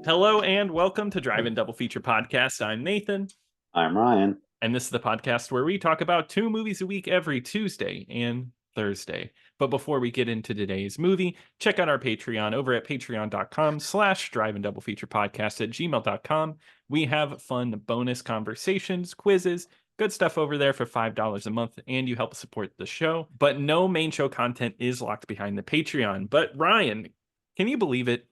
Hello and welcome to Drive-In Double Feature Podcast. I'm Nathan. I'm Ryan. And this is the podcast where we talk about 2 movies a week every Tuesday and Thursday. But before we get into today's movie, check out our Patreon over at patreon.com/Drive-In Double Feature Podcast at gmail.com. We have fun bonus conversations, quizzes, good stuff over there for $5 a month, and you help support the show. But no main show content is locked behind the Patreon. But Ryan, can you believe it?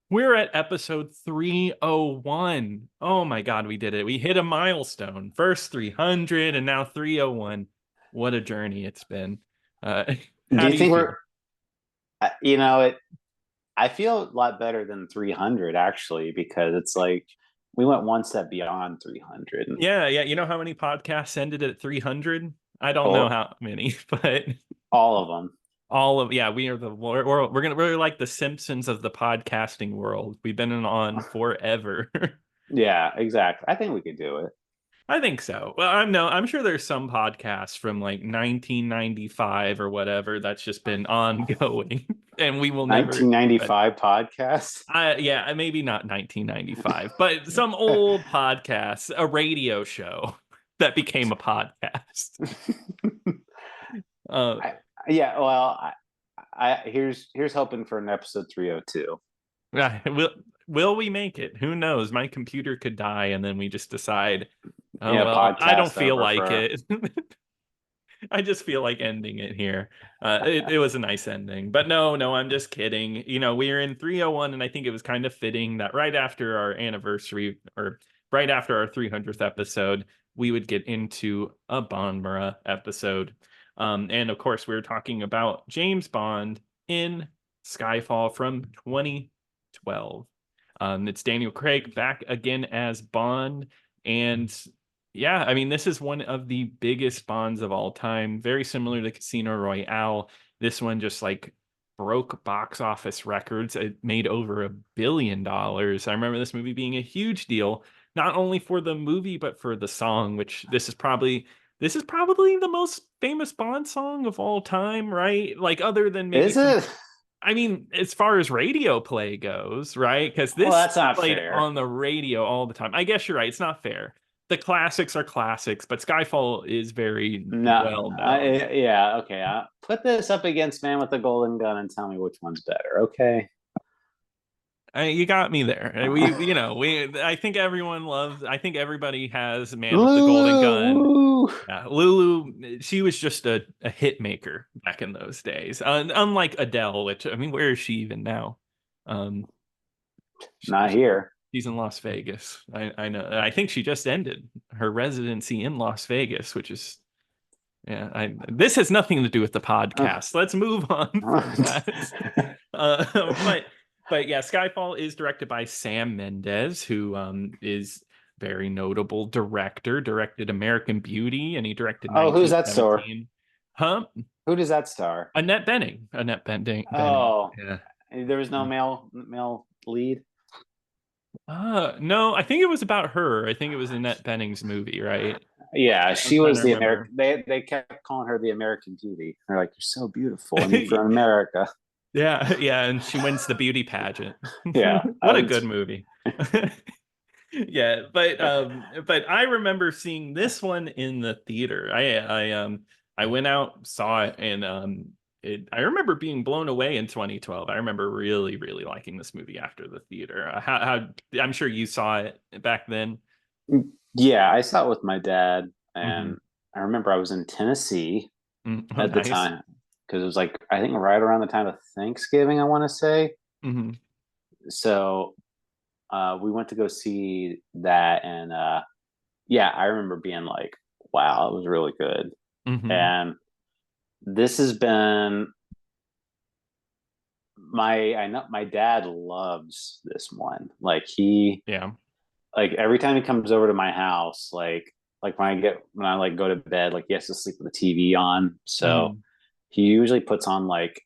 We're at episode 301. Oh my God, we did it. We hit a milestone. First 300 and now 301. What a journey it's been. Do How you do you think feel? I feel a lot better than 300 actually, because it's like we went one step beyond 300. Yeah. You know how many podcasts ended at 300? I don't know all, how many, but all of them. we are we're like the Simpsons of the podcasting world. We've been on forever. Yeah, exactly. I think we could do it. I think so. Well, I'm sure there's some podcasts from like 1995 or whatever that's just been ongoing, and we will never. 1995 podcast. Yeah, maybe not 1995, but some old podcast, a radio show that became a podcast. Uh, I, yeah, well, here's hoping for an episode 302. will we make it? Who knows? My computer could die, and then we just decide, oh Yeah, well, I don't podcast feel over like for. it. I just feel like ending it here. It was a nice ending, but no, I'm just kidding. You know, we're in 301, and I think it was kind of fitting that right after our anniversary, or right after our 300th episode, we would get into a Bondmara episode. And of course, we were talking about James Bond in Skyfall from 2012. It's Daniel Craig back again as Bond, and yeah, I mean, this is one of the biggest Bonds of all time. Very similar to Casino Royale. This one just like broke box office records. It made over $1 billion. I remember this movie being a huge deal, not only for the movie, but for the song, which this is probably the most famous Bond song of all time, right? Like other than maybe Is some, it? I mean, as far as radio play goes, right? Because Well, this that's not played fair. on the radio all the time. I guess you're right. It's not fair. The classics are classics, but Skyfall is very No, well known. yeah, okay. Put this up against Man with the Golden Gun and tell me which one's better, okay? You got me there. I think everyone loves. I think everybody has Man with the Golden Lulu, Gun. woo. Yeah, Lulu, she was just a hit maker back in those days. Unlike Adele, which I mean, where is she even now? Um, Not here. She's in Las Vegas. I know. I think she just ended her residency in Las Vegas, which is yeah. This has nothing to do with the podcast. Let's move on from that. Uh, but yeah, Skyfall is directed by Sam Mendes, who is very notable director. Directed American Beauty, and he directed Oh, who's that star? 1917. Huh? Who does that star? Annette Bening. Bening. Oh, Yeah. there was no male lead. No, I think it was about her. I think it was Annette Bening's movie, right? Yeah, I'm she trying to was the remember. American. They kept calling her the American Beauty. They're like, you're so beautiful, and you're from America. Yeah, and she wins the beauty pageant. Yeah, What a good movie. Yeah, but I remember seeing this one in the theater. I went out, saw it, and I remember being blown away in 2012. I remember really, really liking this movie after the theater. How I'm sure you saw it back then. yeah. I saw it with my dad, Hmm. and I remember I was in Tennessee Oh, at the nice. time because it was like I think right around the time of Thanksgiving. I want to say Hmm. so. We went to go see that, and yeah, I remember being like, "Wow, it was really good." Hmm. And this has been I know my dad loves this one. Yeah. Like every time he comes over to my house, like when I like go to bed, like he has to sleep with the TV on. So Hmm. he usually puts on like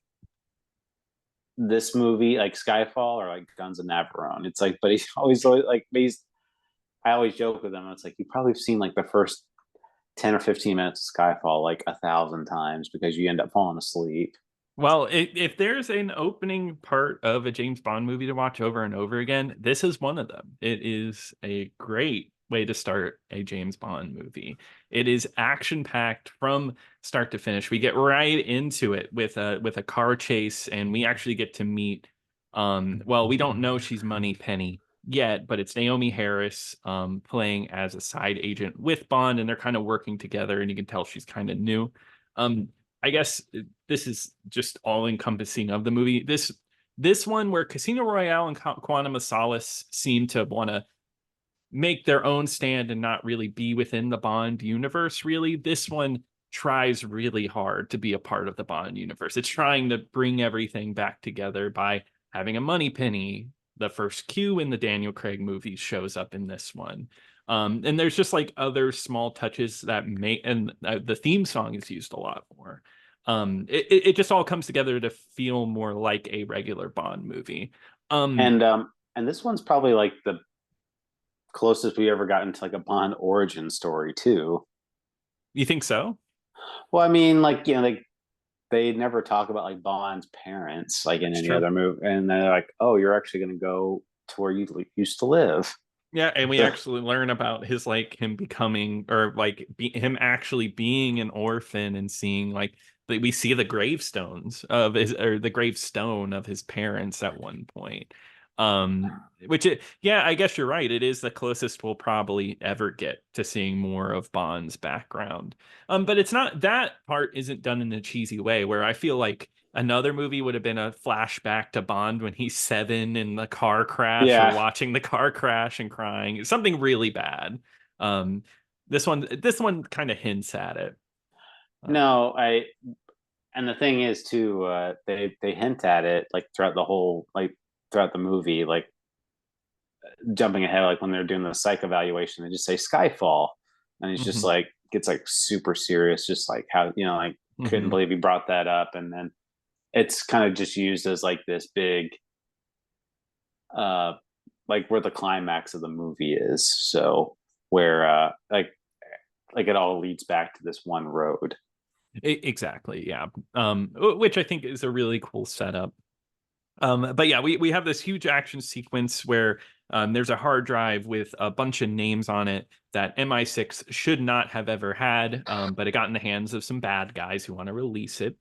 this movie, like Skyfall or like Guns of Navarone. It's like, but he's always like I always joke with him. It's like you probably have seen like the first 10 or 15 minutes of Skyfall like 1,000 times because you end up falling asleep. Well, if there's an opening part of a James Bond movie to watch over and over again, this is one of them. It is a great way to start a James Bond movie. It is action packed from start to finish. We get right into it with a car chase, and we actually get to meet. Well, we don't know she's Money Penny yet, but it's Naomi Harris playing as a side agent with Bond, and they're kind of working together, and you can tell she's kind of new. Um, I guess this is just all encompassing of the movie. This one where Casino Royale and Quantum of Solace seem to want to make their own stand and not really be within the Bond universe, really. This one tries really hard to be a part of the Bond universe. It's trying to bring everything back together by having a money penny. The first Q in the Daniel Craig movies shows up in this one. And there's just like other small touches that make, and the theme song is used a lot more. It just all comes together to feel more like a regular Bond movie. Um, And this one's probably like the closest we ever gotten to like a Bond origin story too. you think so? Well, I mean, like like they never talk about like Bond's parents like in It's any true. other movie, and they're like, oh, you're actually going to go to where you used to live. Yeah, and we So, actually learn about his like him becoming or like him actually being an orphan and seeing like we see the gravestones of his or the gravestone of his parents at one point. Which yeah, I guess you're right. It is the closest we'll probably ever get to seeing more of Bond's background. But it's not that part isn't done in a cheesy way where I feel like another movie would have been a flashback to Bond when he's 7 in the car crash or yeah, watching the car crash and crying. It's something really bad. Um, this one kind of hints at it. Uh, no, I and the thing is too, they hint at it like throughout the whole like throughout the movie, like jumping ahead, like when they're doing the psych evaluation, they just say Skyfall, and he's just mhm, like gets like super serious, just like how like couldn't mhm. believe he brought that up, and then it's kind of just used as like this big uh like where the climax of the movie is. So where like it all leads back to this one road. Exactly, yeah. Which I think is a really cool setup. But yeah, we have this huge action sequence where there's a hard drive with a bunch of names on it that MI6 should not have ever had, but it got in the hands of some bad guys who want to release it.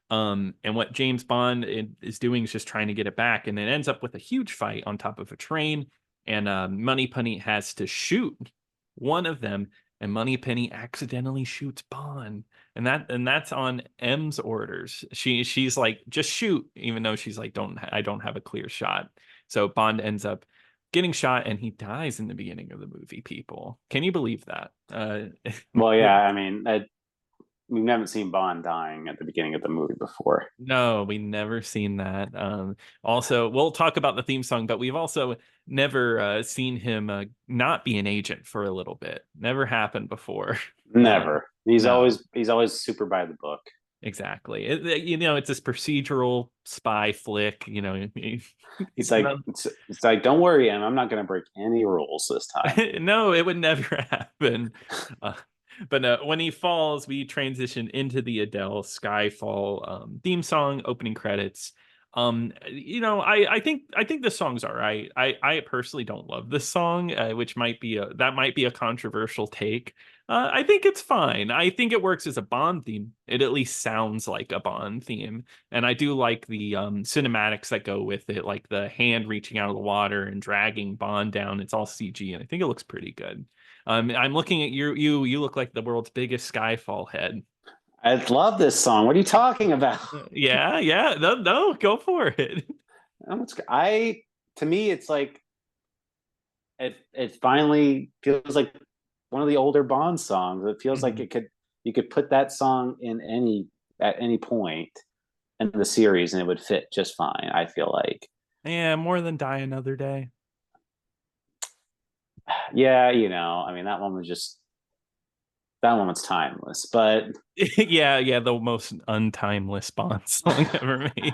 And what James Bond is doing is just trying to get it back, and it ends up with a huge fight on top of a train. And Moneypenny has to shoot one of them, and Moneypenny accidentally shoots Bond, and that's on M's orders. She's like, just shoot, even though she's like, I don't have a clear shot. So Bond ends up getting shot, and he dies in the beginning of the movie. People, can you believe that? Well, yeah, I mean, we haven't seen Bond dying at the beginning of the movie before. No, we never seen that. Also, we'll talk about the theme song, but we've also never seen him not be an agent for a little bit. Never happened before. Never. No, He's always super by the book. exactly. It's this procedural spy flick. He's He's like, no, it's like, don't worry, Em, I'm not going to break any rules this time. no, it would never happen. Uh, but when he falls, we transition into the Adele Skyfall theme song, opening credits. I think the song's all right. I personally don't love this song, which might be a controversial take. I think it's fine. I think it works as a Bond theme. It at least sounds like a Bond theme, and I do like the cinematics that go with it, like the hand reaching out of the water and dragging Bond down. It's all CG, and I think it looks pretty good. I'm looking at you. You look like the world's biggest Skyfall head. I love this song. What are you talking about? Yeah, yeah. No, no, go for it. I to me, it's like it finally feels like one of the older Bond songs. It feels like Mhm. you could put that song in any at any point in the series and it would fit just fine. I feel like, Yeah, more than die another day. yeah, I mean that one was timeless, but Yeah, yeah, the most untimeless Bond song ever made.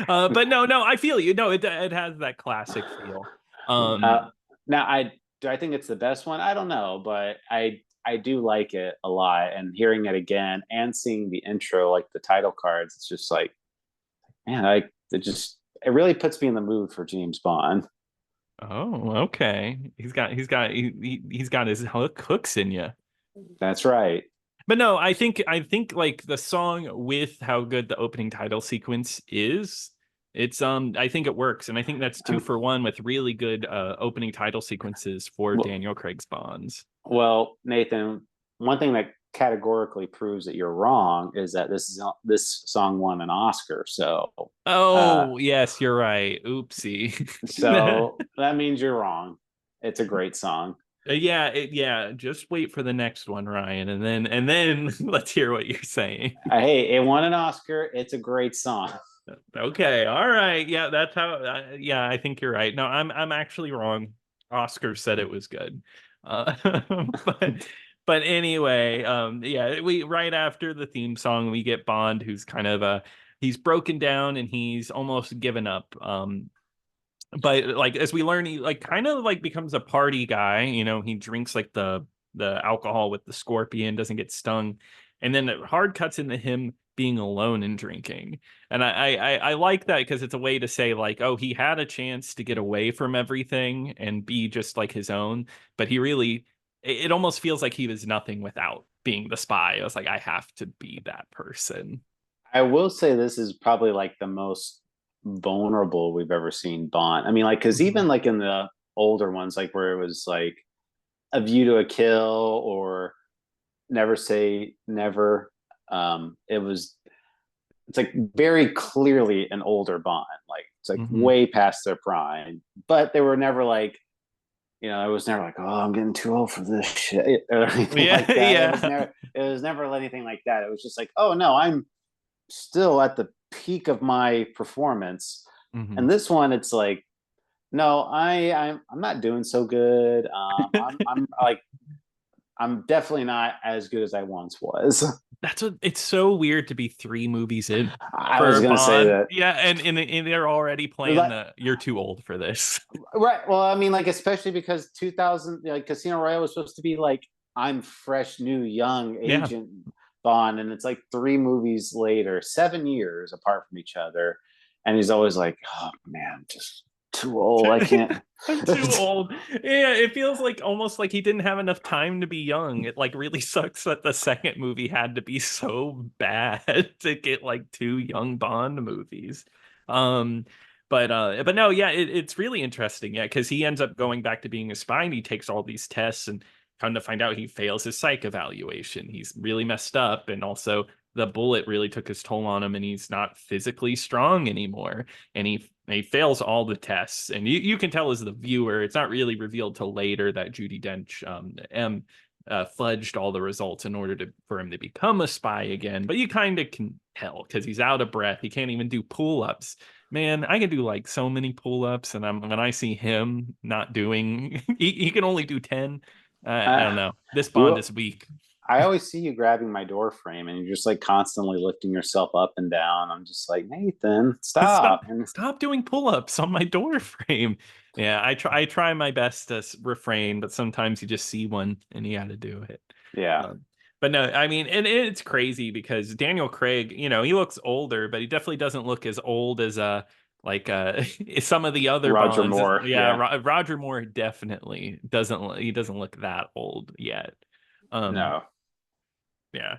But no, no, I feel you. No, it has that classic feel. uh, Um, now I think it's the best one. I don't know, but I do like it a lot, and hearing it again and seeing the intro, like the title cards, it's just like man, it really puts me in the mood for James Bond. Oh, okay. He's got his hooks in you. That's right. But no, I think like the song with how good the opening title sequence is, it's I think it works, and I think that's two Um, for one with really good opening title sequences for well, Daniel Craig's Bonds. well, Nathan, one thing that categorically proves that you're wrong is that this song won an Oscar. Uh, Oh, yes, you're right. Oopsie. so that means you're wrong. It's a great song. Yeah, just wait for the next one, Ryan, and then let's hear what you're saying. Hey, it won an Oscar. It's a great song. Okay, all right. Yeah, that's how yeah, I think you're right. No, I'm actually wrong. Oscar said it was good. Uh but but anyway, yeah, we right after the theme song we get Bond who's kind of he's broken down and he's almost given up. But like as we learn, he like kind of like becomes a party guy. You know, he drinks like the alcohol with the scorpion, doesn't get stung, and then it hard cuts into him being alone and drinking. And I like that because it's a way to say like, oh, he had a chance to get away from everything and be just like his own, but he really it almost feels like he was nothing without being the spy. I was like, I have to be that person. I will say this is probably like the most vulnerable we've ever seen Bond. I mean, like, because Mhm. even like in the older ones, like where it was like A View to a Kill or Never Say Never, it was it's like very clearly an older Bond. Like it's like Mhm. way past their prime, but they were never like, it was never like, oh, I'm getting too old for this shit or anything Yeah, like that. yeah. It was never anything like that. It was just like, oh no, I'm still at the peak of my performance. Mhm. And this one, it's like, no, I'm not doing so good. I'm like I'm definitely not as good as I once was. That's what it's so weird to be three movies in I was for gonna say Bond. that. Yeah, and they're already playing Like, the you're too old for this. right. Well, I mean, like especially because 2000, like Casino Royale was supposed to be like I'm fresh, new, young Yeah. agent Bond, and it's like 3 movies later, 7 years apart from each other, and he's always like, "Oh man, just too old. I can't." I'm too old. Yeah, it feels like almost like he didn't have enough time to be young. It like really sucks that the second movie had to be so bad to get like two young Bond movies. Um, but no, yeah, it's really interesting, yeah, because he ends up going back to being a spy and he takes all these tests and come to find out he fails his psych evaluation. He's really messed up, and also the bullet really took his toll on him, and he's not physically strong anymore and he fails all the tests. And you can tell as the viewer, it's not really revealed till later that Judy Dench fudged all the results in order for him to become a spy again. But you kind of can tell because he's out of breath. He can't even do pull-ups. Man, I can do like so many pull-ups, and when I see him not doing, he can only do 10. I don't uh, know. This Bond you is weak. I always see you grabbing my door frame and you're just like constantly lifting yourself up and down. I'm just like, Nathan, Stop stop. And stop doing pull-ups on my door frame. Yeah, I try my best to refrain, but sometimes you just see one and you got to do it. yeah, Um, but no, I mean, and it's crazy because Daniel Craig, he looks older, but he definitely doesn't look as old as like some of the other Roger Bonds. Moore. Yeah, Yeah, Roger Moore definitely doesn't look that old yet. Um, no. yeah.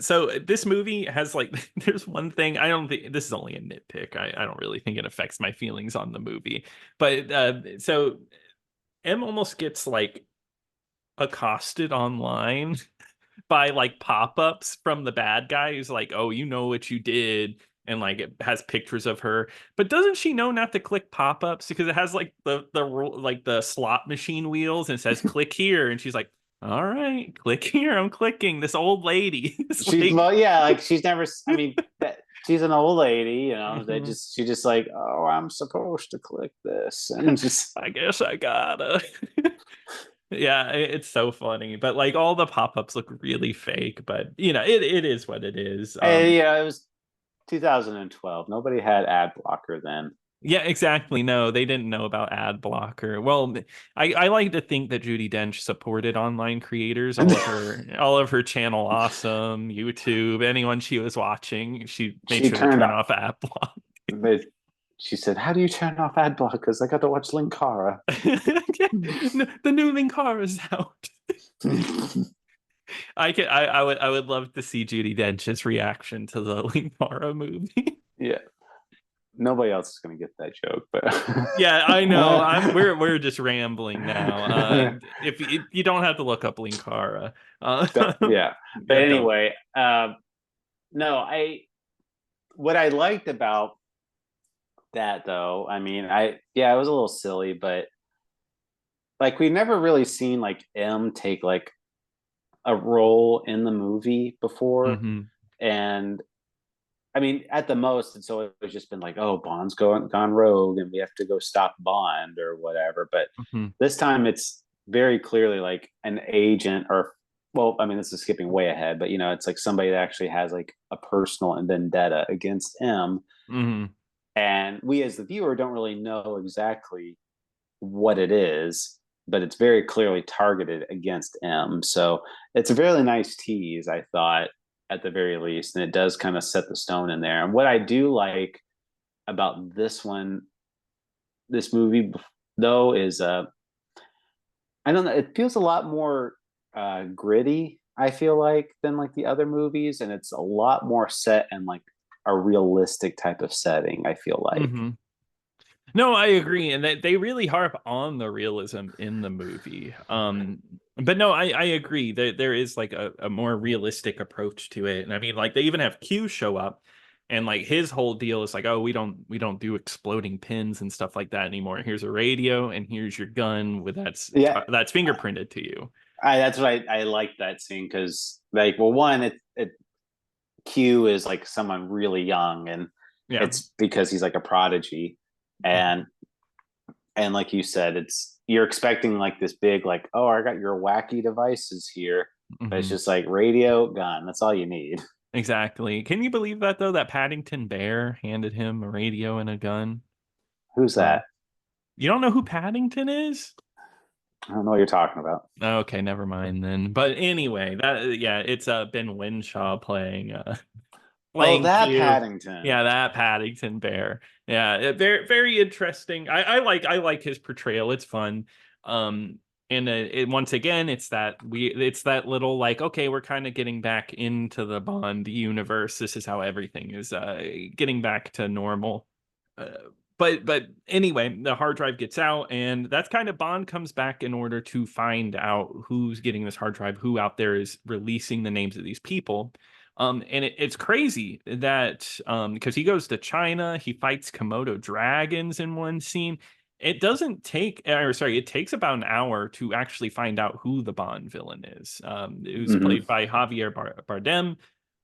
So this movie has like there's one thing I don't think this is only a nitpick. I don't really think it affects my feelings on the movie. But so M almost gets like accosted online by like pop-ups from the bad guy who's like, "Oh, you know what you did." And like it has pictures of her, but doesn't she know not to click pop-ups because it has like like the slot machine wheels and it says click here, and she's like, "All right, click here. I'm clicking." This old lady is She's like, well, yeah, like she's never. I mean, she's an old lady, They "Mhm, she just like, oh, I'm supposed to click this, and just I guess I gotta." Yeah, it's so funny, but like all the pop-ups look really fake, but it is what it is. hey, yeah, it was 2012. Nobody had ad blocker then. Yeah, exactly. No, they didn't know about ad blocker. Well, I like to think that Judi Dench supported online creators, all of her channel awesome, YouTube, anyone she was watching, she made She sure to turned turn up. off ad block. But she said, "How do you turn off ad block? Because I got to watch Linkara." The new Linkara is out. I would love to see Judi Dench's reaction to the Linkara movie. Yeah, nobody else is going to get that joke, but Yeah, I know. We're just rambling now. If you don't have to look up Linkara. Yeah. But Yeah, don't. anyway, no, I what I liked about that though, I mean, yeah, it was a little silly, but like we never really seen like M take like a role in the movie before, Hmm. and I mean, at the most, it's always just been like, oh, Bond's gone rogue, and we have to go stop Bond or whatever. But Hmm. this time, it's very clearly like an agent, or well, I mean, this is skipping way ahead, but it's like somebody that actually has like a personal vendetta against M, Hmm. and we as the viewer don't really know exactly what it is, but it's very clearly targeted against M. So it's a really nice tease, I thought, at the very least, and it does kind of set the stone in there. And what I do like about this movie, though, is I don't know, it feels a lot more gritty. I feel like than like the other movies, and it's a lot more set in like a realistic type of setting. I feel like. Hmm. No, I agree, and they really harp on the realism in the movie. But no, I agree that there is like a more realistic approach to it, and I mean, like they even have Q show up, and like his whole deal is like, oh, we don't do exploding pins and stuff like that anymore. Here's a radio, and here's your gun with Yeah, that's fingerprinted to you. that's what I like that scene because like, well, one, it Q is like someone really young, and Yeah. it's because he's like a prodigy, and like you said, it's you're expecting like this big like, oh, I got your wacky devices here, but it's Hmm. just like radio, gun. That's all you need. Exactly. Can you believe that though? That Paddington Bear handed him a radio and a gun. Who's Uh, that? you don't know who Paddington is? I don't know what you're talking about. Okay, never mind then. But anyway, that yeah, it's Ben Winshaw Oh, playing that Q. Paddington. Yeah, that Paddington Bear. Yeah, very very interesting. I like his portrayal. It's fun. Um, and once again, it's that little like okay, we're kind of getting back into the Bond universe. This is how everything is getting back to normal. Uh, but anyway, the hard drive gets out, and that's kind of Bond comes back in order to find out who's getting this hard drive, who out there is releasing the names of these people. And it's crazy that because he goes to China, he fights Komodo dragons in one scene. It doesn't take, or sorry, it takes about an hour to actually find out who the Bond villain is. Who's Mm-hmm. played by Javier Bardem,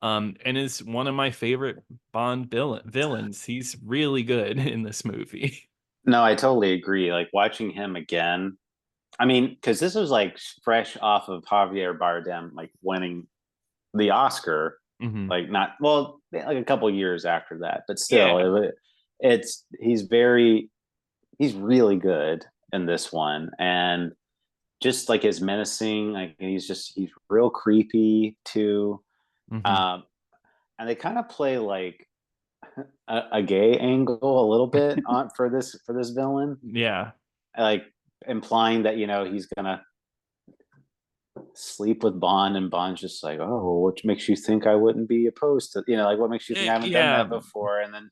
and is one of my favorite Bond villains. He's really good in this movie. No, I totally agree. Like watching him again. I mean, because this was like fresh off of Javier Bardem like winning the Oscar, Hmm. like not well, like a couple years after that, but Yeah. still, it's he's really good in this one, and just like his menacing, like he's real creepy too, Hmm. um, and they kind of play like a gay angle a little bit on for this villain, Yeah. like implying that he's gonna sleep with Bond, and Bond's just like, oh, what makes you think I wouldn't be opposed to, like, what makes you think I haven't done Yeah. that before? And then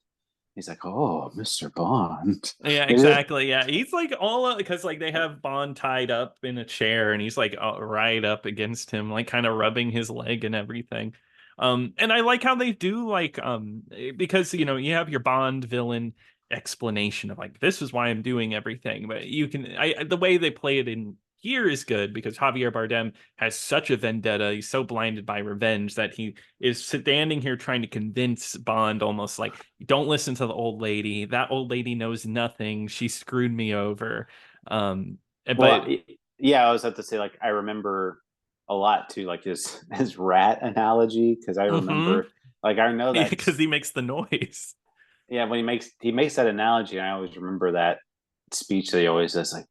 he's like, oh, Mr. Bond. Yeah, exactly. Yeah, he's like all because like they have Bond tied up in a chair, and he's like right up against him, like kind of rubbing his leg and everything. And I like how they do like because you have your Bond villain explanation of like this is why I'm doing everything, but you can the way they play it in here is good because Javier Bardem has such a vendetta. He's so blinded by revenge that he is standing here trying to convince Bond almost like don't listen to the old lady. That old lady knows nothing. She screwed me over. Um, but Well, yeah, I was about to say, like, I remember a lot too, like his rat analogy, because I mm-hmm, remember, like, I know because that's he makes the noise. yeah, when he makes that analogy, I always remember that speech that he always says, like,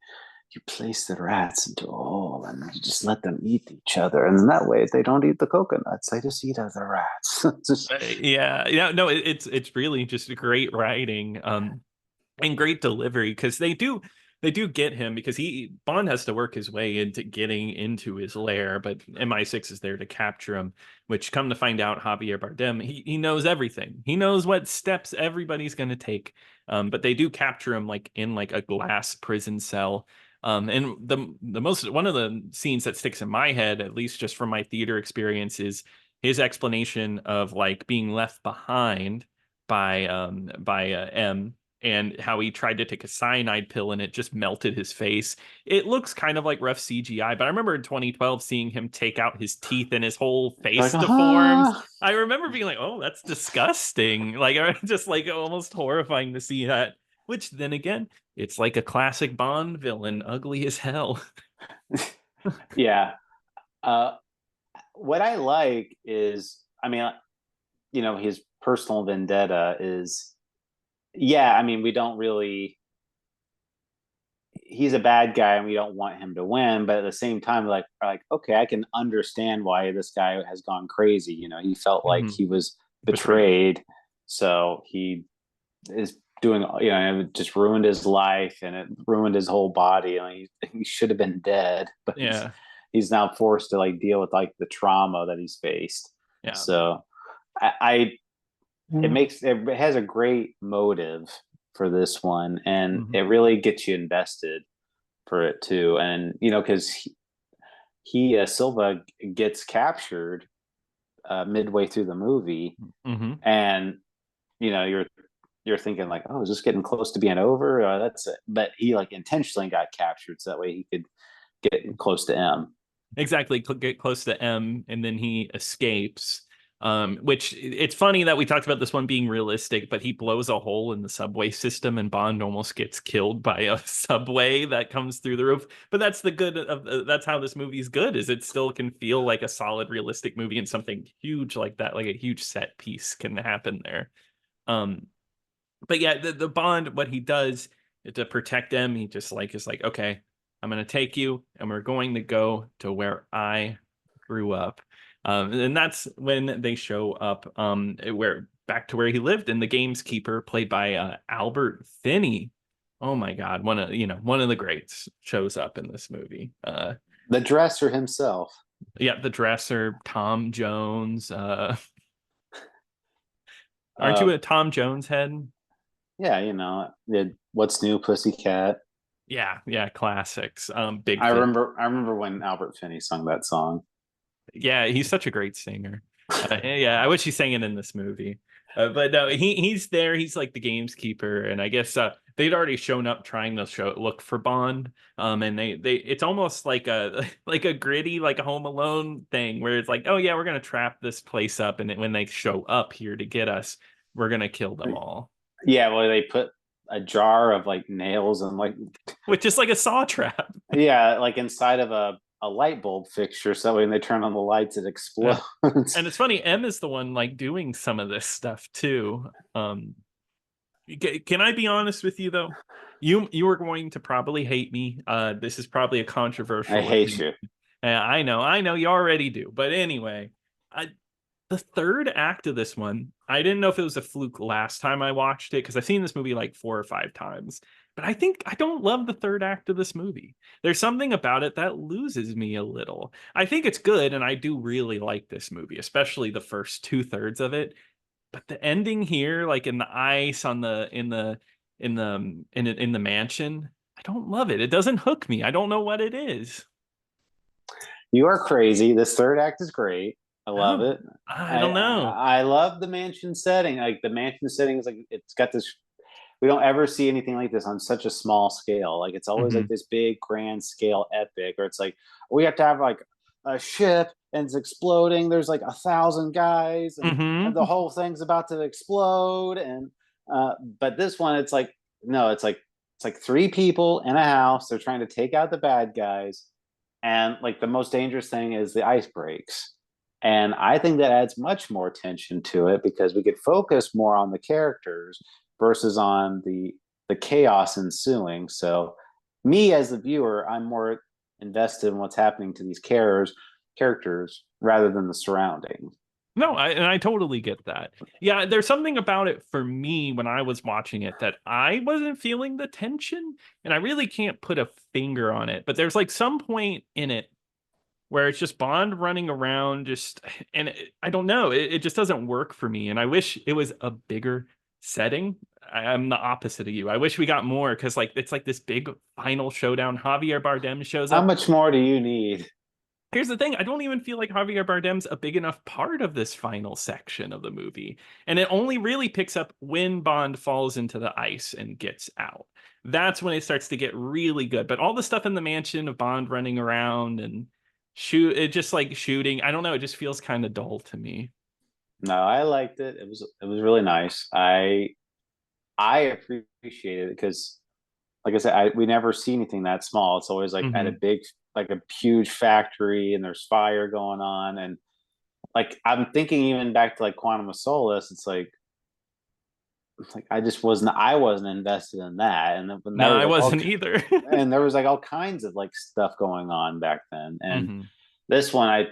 you place the rats into a hole and you just let them eat each other, and that way they don't eat the coconuts; they just eat other rats. Just, Yeah, yeah, no, it's really just great writing. And great delivery because they do get him because he Bond has to work his way into getting into his lair, but MI6 is there to capture him. Which, come to find out, Javier Bardem, he knows everything. He knows what steps everybody's going to take. But they do capture him like in like a glass prison cell. And the most one of the scenes that sticks in my head, at least just from my theater experience, is his explanation of like being left behind by M, and how he tried to take a cyanide pill and it just melted his face. It looks kind of like rough CGI, but I remember in 2012 seeing him take out his teeth and his whole like, face deforms. ah, I remember being like, "Oh, that's disgusting!" Like, just like almost horrifying to see that. Which then again, it's like a classic Bond villain, ugly as hell. yeah. Uh, what I like is, I mean, his personal vendetta is, yeah. I mean, we don't really. He's a bad guy, and we don't want him to win. But at the same time, like, okay, I can understand why this guy has gone crazy. He felt like Mhm. he was Betrayed. betrayed, so he is doing. It just ruined his life, and it ruined his whole body. I mean, he should have been dead, but Yeah, he's now forced to like deal with like the trauma that he's faced. yeah. So I it has a great motive for this one, and Mhm. it really gets you invested for it too. And because he Silva gets captured midway through the movie, Mhm. and you're thinking like, oh, is this getting close to being over? That's it. But he like intentionally got captured so that way he could get close to M. Exactly, get close to M, and then he escapes. Which it's funny that we talked about this one being realistic, but he blows a hole in the subway system, and Bond almost gets killed by a subway that comes through the roof. But that's the good of that's how this movie's good, is it still can feel like a solid, realistic movie, and something huge like that, like a huge set piece, can happen there. Um, but yeah, the Bond, what he does to protect them, he just like is like, okay, I'm gonna take you, and we're going to go to where I grew up. And that's when they show up, where back to where he lived, and the gamekeeper, played by Albert Finney. Oh my God, one of the greats shows up in this movie. The dresser himself. Yeah, the dresser, Tom Jones. Aren't you Uh, a Tom Jones head? yeah, What's New, Pussycat. Yeah, yeah, classics. Big I Fish. remember. I remember when Albert Finney sung that song. Yeah, he's such a great singer. Yeah, I wish he sang it in this movie. But no, he's there. He's like the gamekeeper, and I guess they'd already shown up trying to look for Bond. And they it's almost like a like a gritty, like a Home Alone thing, where it's like, oh yeah, we're gonna trap this place up, and when they show up here to get us, we're gonna kill them all. Yeah, well, they put a jar of like nails and like, Which is like a saw trap. yeah, like inside of a light bulb fixture, so when they turn on the lights, it Yeah. explodes. And it's funny, M is the one like doing some of this stuff too. Can I be honest with you though? You are going to probably hate me. This is probably a I controversial hate opinion. you. I know you already do. But anyway, the third act of this one, I didn't know if it was a fluke last time I watched it, because I've seen this movie like 4 or 5 times. But I think I don't love the third act of this movie. There's something about it that loses me a little. I think it's good, and I do really like this movie, especially the first 2/3 of it. But the ending here, like in the ice on the in the mansion, I don't love it. It doesn't hook me. I don't know what it is. You are crazy. This third act is great. I love Oh, it. I I don't know. I love the mansion setting. Like the mansion setting is like, it's got this. We don't ever see anything like this on such a small scale. Like it's always like Hmm. this big grand scale epic, or it's like we have to have like a ship and it's exploding. There's like 1,000 guys, and the Hmm. whole thing's about to explode. And but this one, it's like, no, it's like three people in a house. They're trying to take out the bad guys, and like the most dangerous thing is the ice breaks. And I think that adds much more tension to it because we could focus more on the characters, versus on the chaos ensuing. So me as the viewer, I'm more invested in what's happening to these characters rather than the surrounding. No, I totally get that. Yeah, there's something about it for me when I was watching it that I wasn't feeling the tension, and I really can't put a finger on it. But there's like some point in it where it's just Bond running around, just and I don't know, it just doesn't work for me. And I wish it was a bigger setting. I'm the opposite of you. I wish we got more because like it's like this big final showdown. Javier Bardem shows How up. much more do you need? Here's the thing, I don't even feel like Javier Bardem's a big enough part of this final section of the movie. And it only really picks up when Bond falls into the ice and gets out. That's when it starts to get really good. But all the stuff in the mansion of Bond running around and it just like shooting, I don't know, it just feels kind of dull to me. No, I liked it. It was really nice. I appreciate it because, like I said, we never see anything that small. It's always like at a Hmm. big, like a huge factory, and there's fire going on, and like I'm thinking even back to like Quantum of Solace. It's like I wasn't invested in that, and then when No, there was I like wasn't either. and there was like all kinds of like stuff going on back then, and Hmm. this one I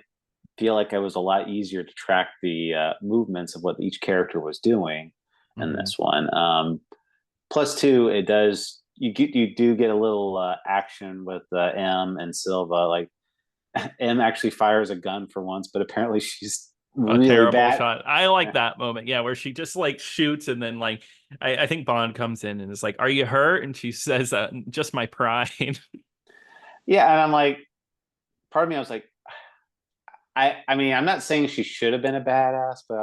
feel like it was a lot easier to track the movements of what each character was doing in Hmm. this one. Plus, two, you do get a little action with M and Silva. Like M actually fires a gun for once, but apparently she's A really terrible bad. shot. I like that moment. Yeah, where she just like shoots and then like I think Bond comes in and is like, "Are you hurt?" And she says, "Just my pride." Yeah, and I'm like, part of me, I was like, I mean, I'm not saying she should have been a badass, but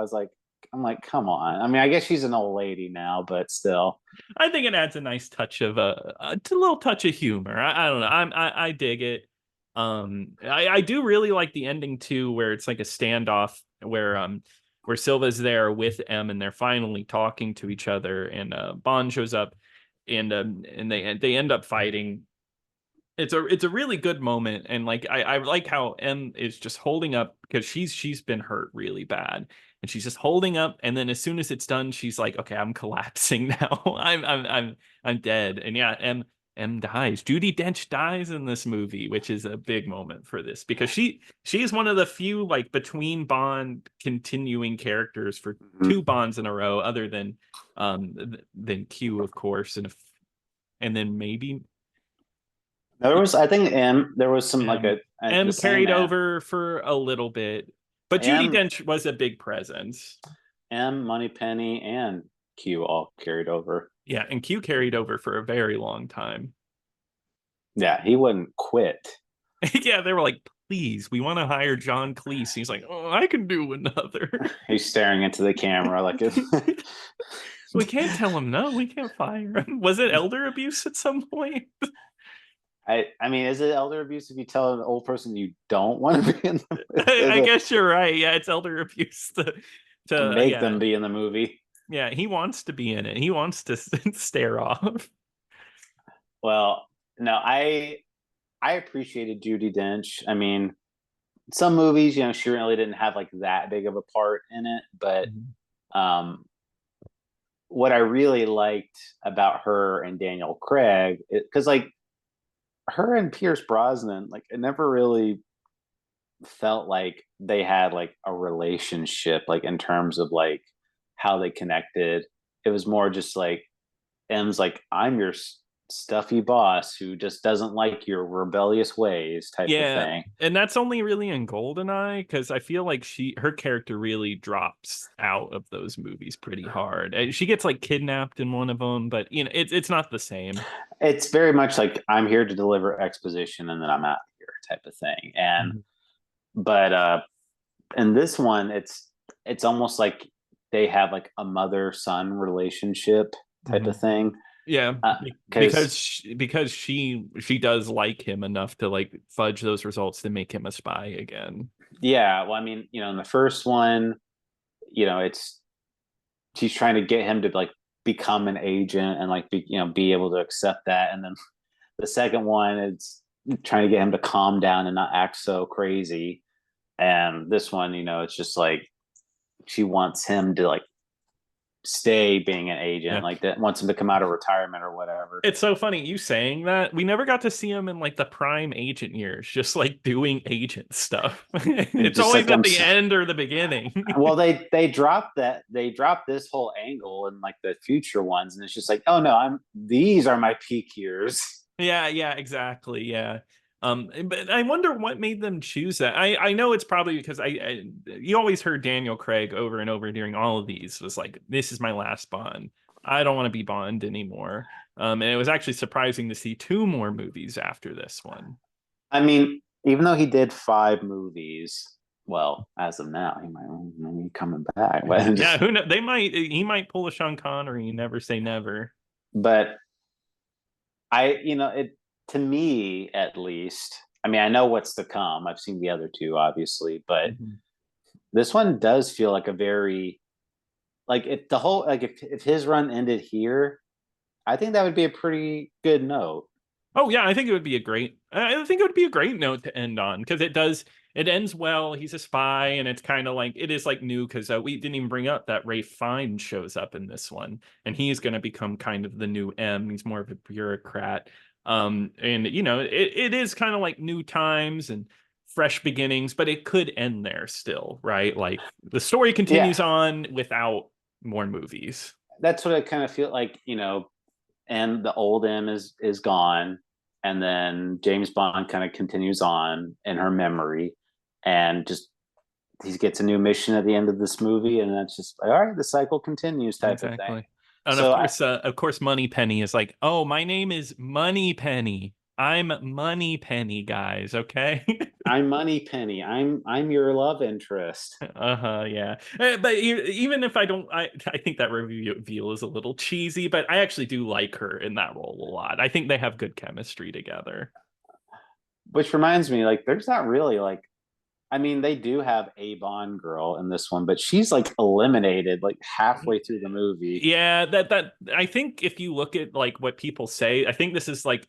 I'm like, come on. I mean, I guess she's an old lady now, but still. I think it adds a nice touch of a little touch of humor. I don't know. I dig it. I do really like the ending too, where it's like a standoff where Silva's there with M and they're finally talking to each other, and Bond shows up, and they end up fighting. It's a really good moment, and like I like how M is just holding up because she's been hurt really bad, and she's just holding up, and then as soon as it's done, she's like, okay, I'm collapsing now. I'm dead. And yeah, M dies. Judi Dench dies in this movie, which is a big moment for this because she's one of the few like between Bond continuing characters for Mhm. two Bonds in a row, other than Q, of course, and then maybe I think there was some like M. the M same carried over for a little bit, but Judi M, Dench was a big presence. Moneypenny, and Q all carried over. Yeah, and Q carried over for a very long time. Yeah, he wouldn't quit. Yeah, they were like, please, we want to hire John Cleese. He's like, oh, I can do another. He's staring into the camera like it. We can't tell him no. We can't fire him. Was it elder abuse at some point? I mean, is it elder abuse if you tell an old person you don't want to be in I the guess you're right. Yeah, it's elder abuse to make yeah. them be in the movie? Yeah, he wants to be in it. He wants to stare off. Well, no, I appreciated Judy Dench. I mean, some movies, she really didn't have like that big of a part in it, but Mhm. um, what I really liked about her and Daniel Craig, because like her and Pierce Brosnan, like it never really felt like they had like a relationship, like in terms of like how they connected. It was more just like M's like, I'm your stuffy boss who just doesn't like your rebellious ways type of Yeah, thing. and that's only really in Goldeneye because I feel like her character really drops out of those movies pretty hard. And she gets like kidnapped in one of them, but it's not the same. It's very much like I'm here to deliver exposition and then I'm out of here type of thing. And Mhm. but in this one, it's almost like they have like a mother son relationship type of Mhm. thing. Yeah, Because because she does like him enough to like fudge those results to make him a spy again. yeah, well, I mean, in the first one, it's she's trying to get him to like become an agent and like be able to accept that, and then the second one is trying to get him to calm down and not act so crazy. And this one, it's just like she wants him to like stay being an Yeah. agent, like that wants him to come out of retirement or whatever. It's so funny you saying that. We never got to see him in like the prime agent years, just like doing agent stuff. And It's just always like at the end or the beginning. well, they dropped this whole angle in like the future ones, and it's just like, oh no, these are my peak years. Yeah, yeah, exactly. Yeah. But I wonder what made them choose that. I know it's probably because you always heard Daniel Craig over and over during all of these was like, this is my last Bond. I don't want to be Bond anymore. And it was actually surprising to see two more movies after this one. I mean, even though he did 5 movies, well, as of now, he might be coming back, Yeah, who know? He might pull a Sean Connery, never say never. but it to me at least. I mean, I know what's to come. I've seen the other two, obviously, but Mhm. this one does feel like a very like if the whole like if his run ended here, I think that would be a pretty good note. Oh yeah, I think it would be a great. I think it would be a great note to end on because it ends well. He's a spy, and it's kind of like it is like new because we didn't even bring up that Ray Fiennes shows up in this one, and he's going to become kind of the new M. He's more of a bureaucrat. And it is kind of like new times and fresh beginnings, but it could end there still, right? Like the story Yeah, continues on without more movies. that's what I kind of feel like. And the old M is gone, and then James Bond kind of continues on in her memory, and just he gets a new mission at the end of this movie, and that's just like, all right, the cycle continues type of thing. Exactly. And So of course, Money Penny is like, oh, my name is Money Penny. I'm Money Penny, guys. Okay. I'm Money Penny. I'm your love interest. Uh-huh, yeah. But even if I don't, I think that reveal is a little cheesy, but I actually do like her in that role a lot. I think they have good chemistry together. Which reminds me, like, there's not really like, I mean, they do have a Bond girl in this one, but she's like eliminated like halfway through the movie. Yeah, that I think if you look at like what people say, I think this is like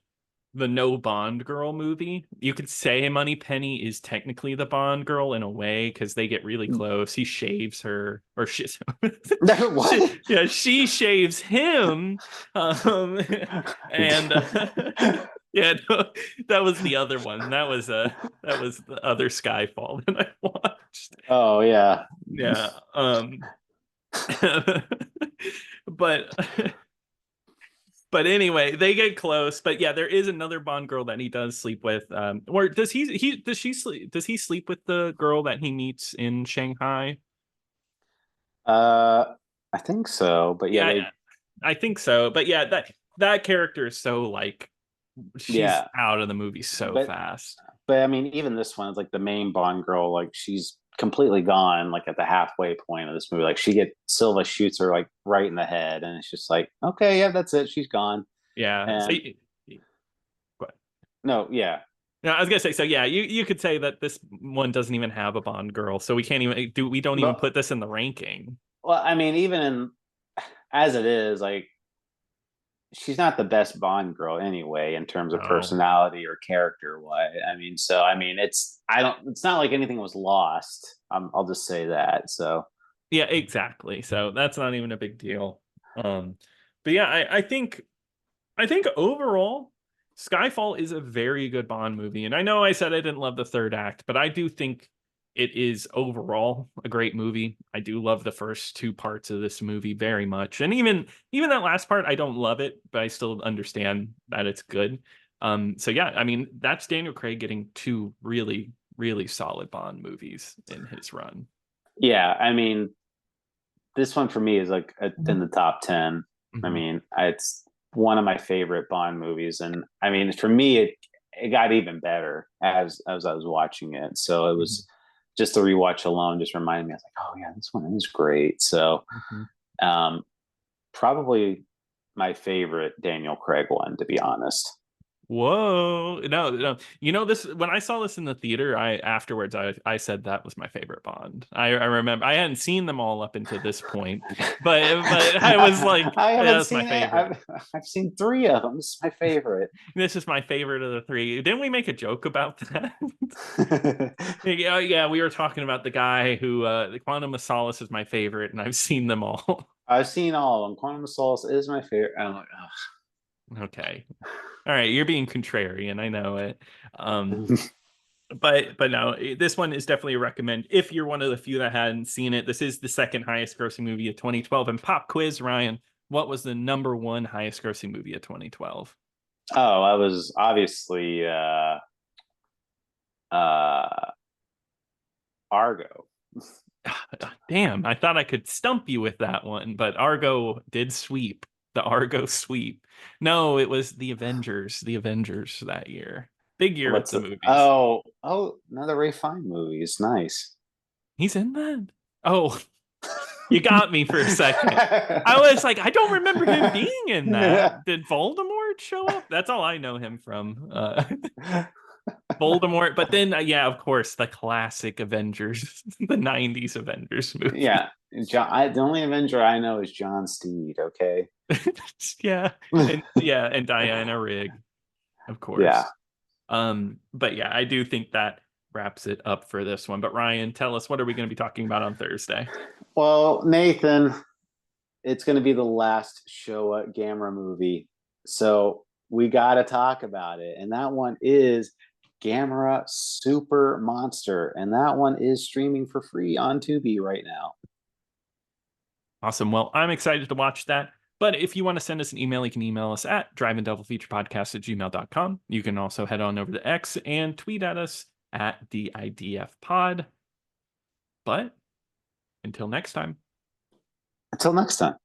the no Bond girl movie. You could say Moneypenny is technically the Bond girl in a way because they get really close. He shaves her, or What? yeah, she shaves him. Um, and yeah, no, that was the other one. That was the other Skyfall that I watched. Oh yeah. Yeah. But but anyway, they get close. But yeah, there is another Bond girl that he does sleep with. Or does he sleep with the girl that he meets in Shanghai? Uh, I think so, but yeah, Yeah, they I think so. But yeah, that character is so like she's yeah, out of the movie so but fast. I mean, even this one is like the main Bond girl, like she's completely gone, like at the halfway point of this movie. Like Silva shoots her like right in the head, and it's just like, okay, yeah, that's it, she's gone. Yeah. And no, yeah, no, I was gonna say, so yeah, you could say that this one doesn't even have a Bond girl, so we don't even but put this in the ranking. well, I mean, even in as it is, like she's not the best Bond girl anyway in terms of Oh. personality or character. Why? I mean, so I mean, it's not like anything was lost. I'll just say that. So Yeah, exactly. So that's not even a big deal. But yeah, I think overall, Skyfall is a very good Bond movie. And I know I said I didn't love the third act, but I do think it is overall a great movie. I do love the first two parts of this movie very much. And even that last part, I don't love it, but I still understand that it's good. So yeah, I mean, that's Daniel Craig getting two really, really solid Bond movies in his run. yeah, I mean, this one for me is like in the top 10. I Mhm. mean, it's one of my favorite Bond movies, and I mean, for me, it got even better as I was watching it. So it Mhm. was just the rewatch alone just reminded me. I was like, oh yeah, this one is great. So Mhm. um, probably my favorite Daniel Craig one, to be honest. Whoa. No, no. You know this when I saw this in the theater, I said that was my favorite Bond. I remember I hadn't seen them all up until this point, but I was like, I yeah, haven't that's my seen it. favorite. I've seen 3 of them. This is my favorite. This is my favorite of the three. Didn't we make a joke about that? Yeah, yeah, we were talking about the guy who the Quantum of Solace is my favorite, and I've seen them all. I've seen all of them. Quantum of Solace is my favorite. I'm like, Okay. All right, you're being contrarian. I know it. Um, ugh. but no, this one is definitely a recommend if you're one of the few that hadn't seen it. This is the second highest grossing movie of 2012. And pop quiz, Ryan, what was the number one highest grossing movie of 2012? Oh, I was obviously uh Argo. Damn, I thought I could stump you with that one, but Argo did sweep. The Argo sweep. No, it was the Avengers. The Avengers that year. Big year with What's the the movies. another Ray Fine movie. It's nice. He's in that. Oh, you got me for a second. I was like, I don't remember him being in that. Did Voldemort show up? That's all I know him from. Voldemort. But then, yeah, of course, the classic Avengers, the 90s Avengers movie. Yeah, the only Avenger I know is John Steed. Okay. Yeah. And Diana Rigg, of Yeah. course. But yeah, I do think that wraps it up for this one. But Ryan, tell us, what are we going to be talking about on Thursday? Well, Nathan, it's going to be the last Showa Gamera movie, so we got to talk about it, and that one is Gamera Super Monster, and that one is streaming for free on Tubi right now. Awesome. Well, I'm excited to watch that. But if you want to send us an email, you can email us at driveanddevilfeaturepodcast@gmail.com. You can also head on over to X and tweet at us at DIDFpod. But until next time. Until next time.